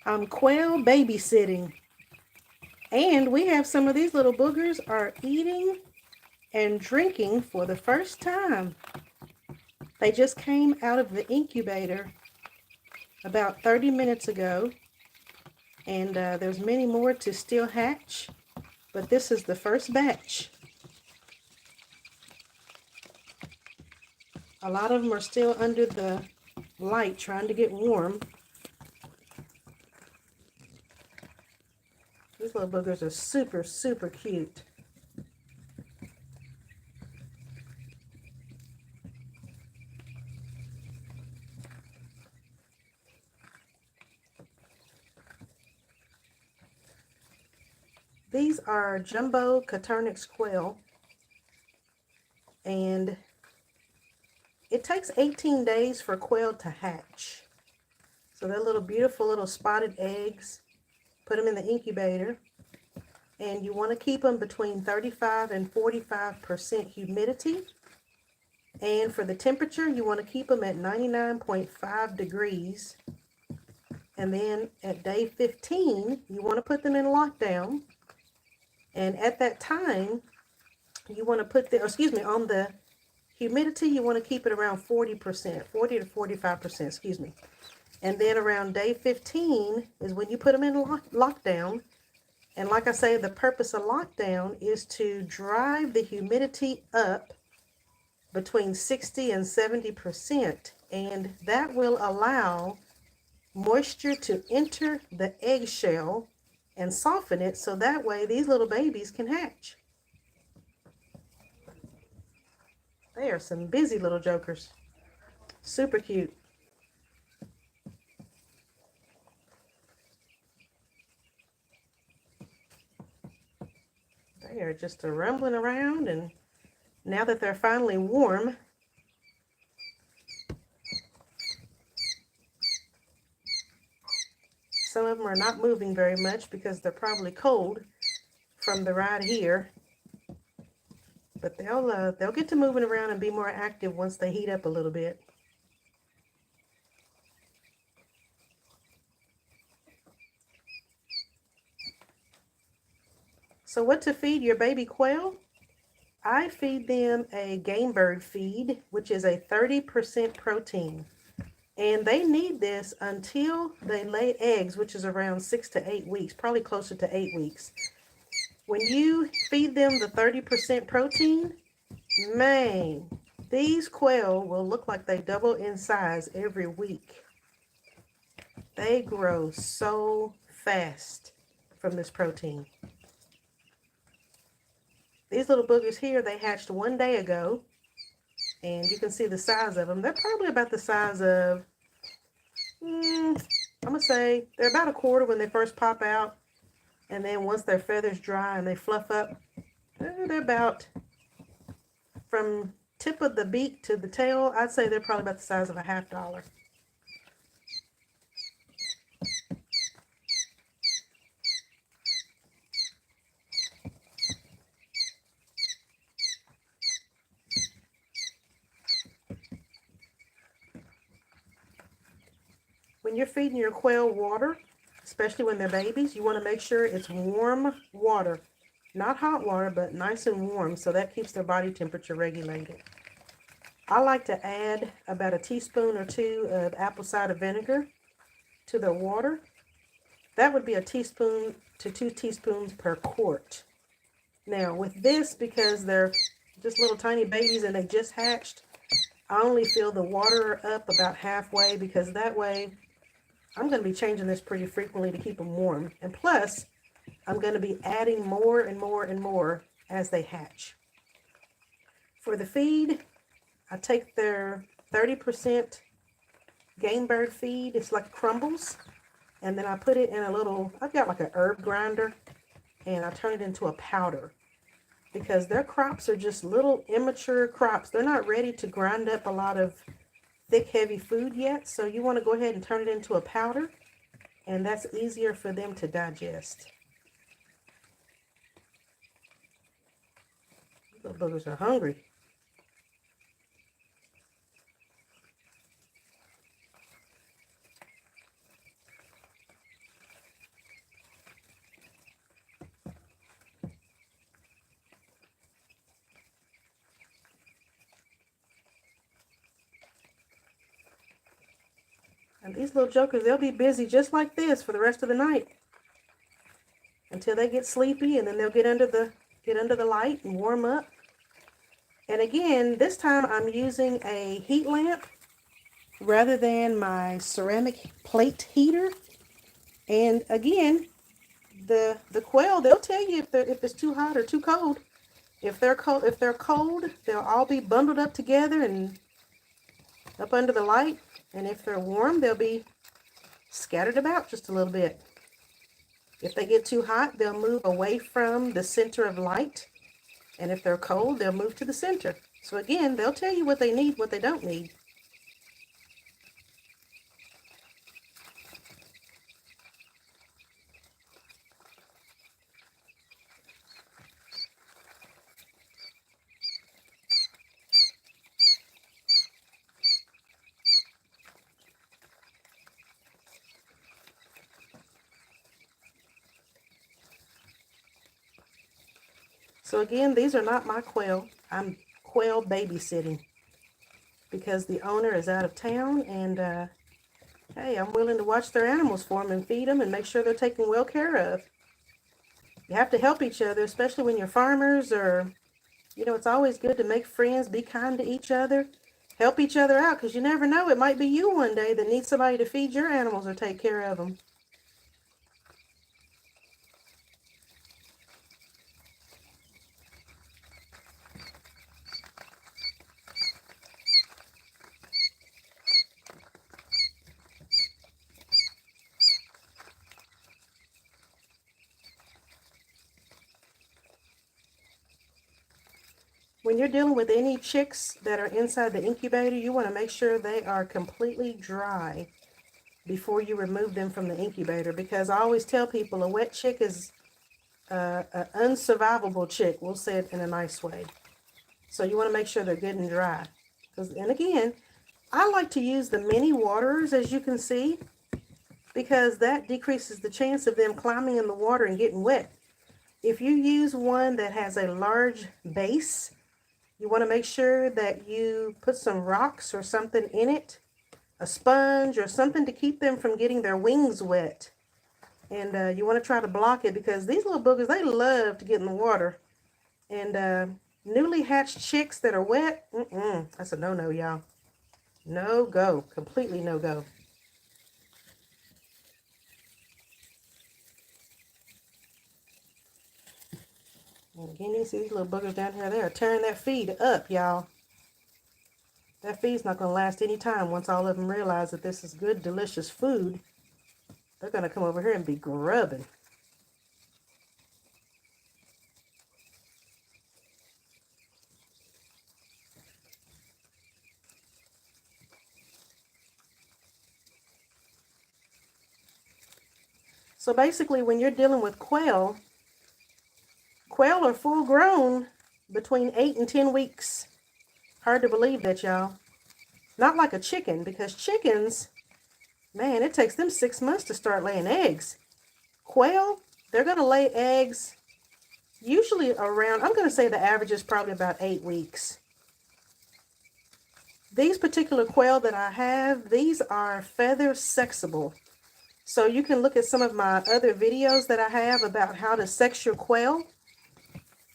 I'm quail babysitting. And we have some of these little boogers are eating and drinking for the first time. They just came out of the incubator about 30 minutes ago. And there's many more to still hatch. But this is the first batch. A lot of them are still under the light trying to get warm. These little boogers are super, super cute. These are jumbo Coturnix quail, and it takes 18 days for quail to hatch. So they're little beautiful little spotted eggs. Put them in the incubator, and you want to keep them between 35 and 45% humidity. And for the temperature, you want to keep them at 99.5 degrees. And then at day 15, you want to put them in lockdown. And at that time, you want to put on the humidity, you want to keep it around 40%, 40 to 45%, excuse me. And then around day 15 is when you put them in lockdown. And like I say, the purpose of lockdown is to drive the humidity up between 60 and 70%. And that will allow moisture to enter the eggshell and soften it, so that way these little babies can hatch. They are some busy little jokers. Super cute. They are just rumbling around, and now that they're finally warm, some of them are not moving very much because they're probably cold from the ride here. But they'll get to moving around and be more active once they heat up a little bit. So what to feed your baby quail? I feed them a game bird feed, which is a 30% protein. And they need this until they lay eggs, which is around 6 to 8 weeks, probably closer to 8 weeks. When you feed them the 30% protein, man, these quail will look like they double in size every week. They grow so fast from this protein. These little boogers here, they hatched 1 day ago, and you can see the size of them. They're probably about the size of, I'm going to say, they're about a quarter when they first pop out, and then once their feathers dry and they fluff up, they're about, from tip of the beak to the tail, I'd say they're probably about the size of a $50. When you're feeding your quail water, especially when they're babies, you want to make sure it's warm water. Not hot water, but nice and warm, so that keeps their body temperature regulated. I like to add about a teaspoon or two of apple cider vinegar to their water. That would be a teaspoon to 2 teaspoons per quart. Now with this, because they're just little tiny babies and they just hatched, I only fill the water up about halfway, because that way I'm going to be changing this pretty frequently to keep them warm. And plus, I'm going to be adding more and more and more as they hatch. For the feed, I take their 30% game bird feed. It's like crumbles. And then I put it in a little, I've got like a herb grinder, and I turn it into a powder. Because their crops are just little immature crops. They're not ready to grind up a lot of thick, heavy food yet. So you want to go ahead and turn it into a powder, and that's easier for them to digest. These little boogers are hungry. And these little jokers, they'll be busy just like this for the rest of the night until they get sleepy, and then they'll get under the light and warm up. And again, this time I'm using a heat lamp rather than my ceramic plate heater. And again, the quail, they'll tell you if it's too hot or too cold. If they're cold, they'll all be bundled up together and up under the light. And if they're warm, they'll be scattered about just a little bit. If they get too hot, they'll move away from the center of light. And if they're cold, they'll move to the center. So again, they'll tell you what they need, what they don't need. So again, these are not my quail. I'm quail babysitting because the owner is out of town, and hey, I'm willing to watch their animals for them and feed them and make sure they're taken well care of. You have to help each other, especially when you're farmers, or, you know, it's always good to make friends, be kind to each other, help each other out, because you never know, it might be you one day that needs somebody to feed your animals or take care of them. When you're dealing with any chicks that are inside the incubator, you want to make sure they are completely dry before you remove them from the incubator, because I always tell people a wet chick is an unsurvivable chick. We'll say it in a nice way. So you want to make sure they're good and dry. And again, I like to use the mini waterers, as you can see, because that decreases the chance of them climbing in the water and getting wet. If you use one that has a large base, you want to make sure that you put some rocks or something in it, a sponge or something to keep them from getting their wings wet. And you want to try to block it, because these little boogers, they love to get in the water. And newly hatched chicks that are wet, that's a no-no, y'all. No go, completely no go. And again, you see these little boogers down here, they are tearing that feed up, y'all. That feed's not going to last any time. Once all of them realize that this is good, delicious food, they're going to come over here and be grubbing. So basically, when you're dealing with quail are full grown between 8 and 10 weeks. Hard to believe that, y'all. Not like a chicken, because chickens, man, it takes them 6 months to start laying eggs. Quail, they're going to lay eggs usually around, I'm going to say the average is probably about 8 weeks. These particular quail that I have, these are feather sexable. So you can look at some of my other videos that I have about how to sex your quail,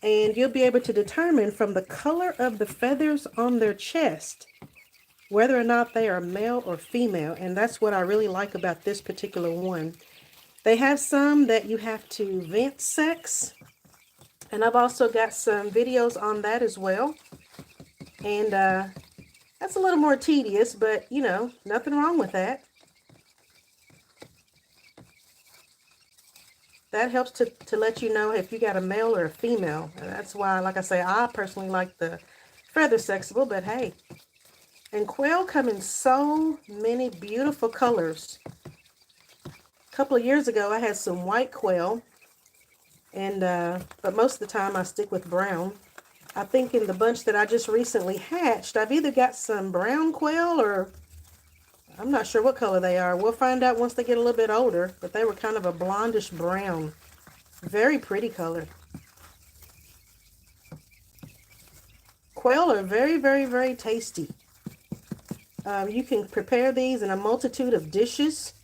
and you'll be able to determine from the color of the feathers on their chest whether or not they are male or female. And that's what I really like about this particular one. They have some that you have to vent sex, and I've also got some videos on that as well. And that's a little more tedious, but you know, nothing wrong with that. That helps to let you know if you got a male or a female. And that's why, like I say, I personally like the feather sexable, but hey. And quail come in so many beautiful colors. A couple of years ago, I had some white quail, and but most of the time I stick with brown. I think in the bunch that I just recently hatched, I've either got some brown quail, or I'm not sure what color they are. We'll find out once they get a little bit older, but they were kind of a blondish brown. Very pretty color. Quail are very, very, very tasty. You can prepare these in a multitude of dishes,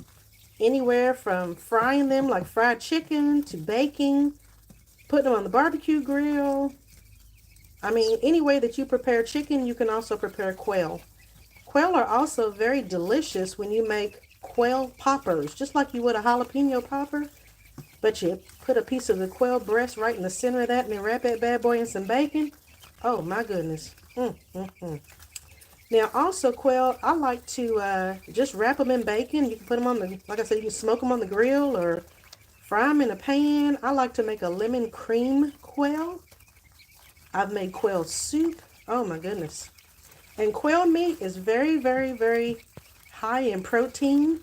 anywhere from frying them like fried chicken to baking, putting them on the barbecue grill. I mean, any way that you prepare chicken, you can also prepare quail. Quail are also very delicious when you make quail poppers, just like you would a jalapeno popper. But you put a piece of the quail breast right in the center of that and then wrap that bad boy in some bacon. Oh my goodness. Now also quail, I like to just wrap them in bacon. You can put them on the, like I said, you can smoke them on the grill or fry them in a pan. I like to make a lemon cream quail. I've made quail soup. Oh my goodness. And quail meat is very, very, very high in protein,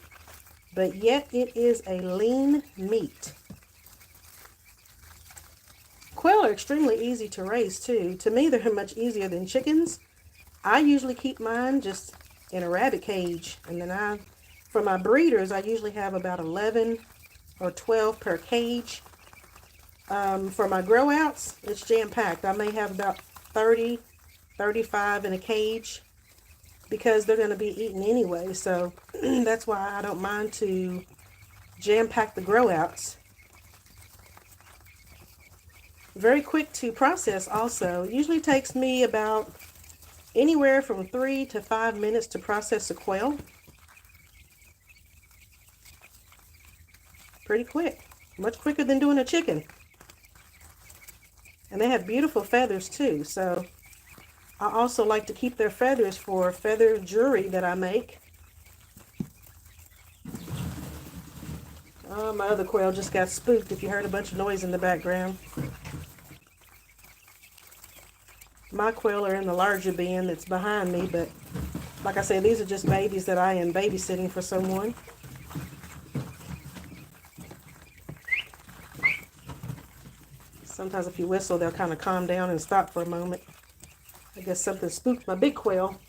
but yet it is a lean meat. Quail are extremely easy to raise too. To me, they're much easier than chickens. I usually keep mine just in a rabbit cage, and then for my breeders, I usually have about 11 or 12 per cage. For my grow outs, it's jam-packed. I may have about 30, 35 in a cage because they're going to be eaten anyway. So that's why I don't mind to jam-pack the grow outs. Very quick to process also. It usually takes me about anywhere from 3 to 5 minutes to process a quail. Pretty quick. Much quicker than doing a chicken. And they have beautiful feathers too. So I also like to keep their feathers for feather jewelry that I make. Oh, my other quail just got spooked if you heard a bunch of noise in the background. My quail are in the larger bin that's behind me, but like I said, these are just babies that I am babysitting for someone. Sometimes if you whistle, they'll kind of calm down and stop for a moment. I guess something spooked my big quail.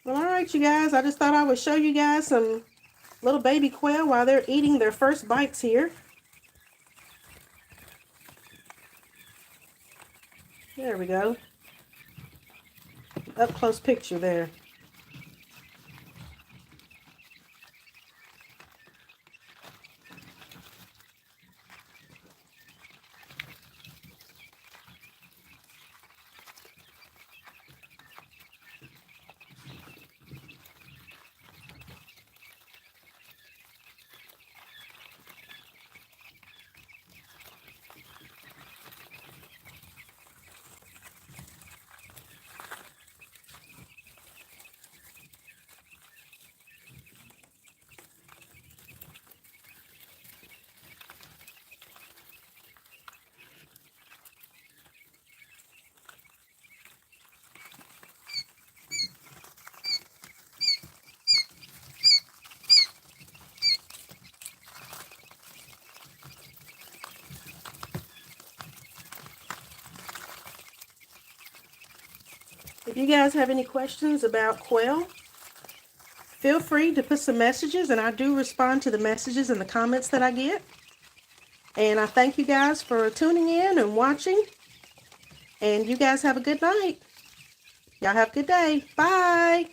Well, all right, you guys. I just thought I would show you guys some little baby quail while they're eating their first bites here. There we go. Up close picture there. If you guys have any questions about quail, feel free to put some messages, and I do respond to the messages and the comments that I get. And I thank you guys for tuning in and watching. And you guys have a good night. Y'all have a good day. Bye.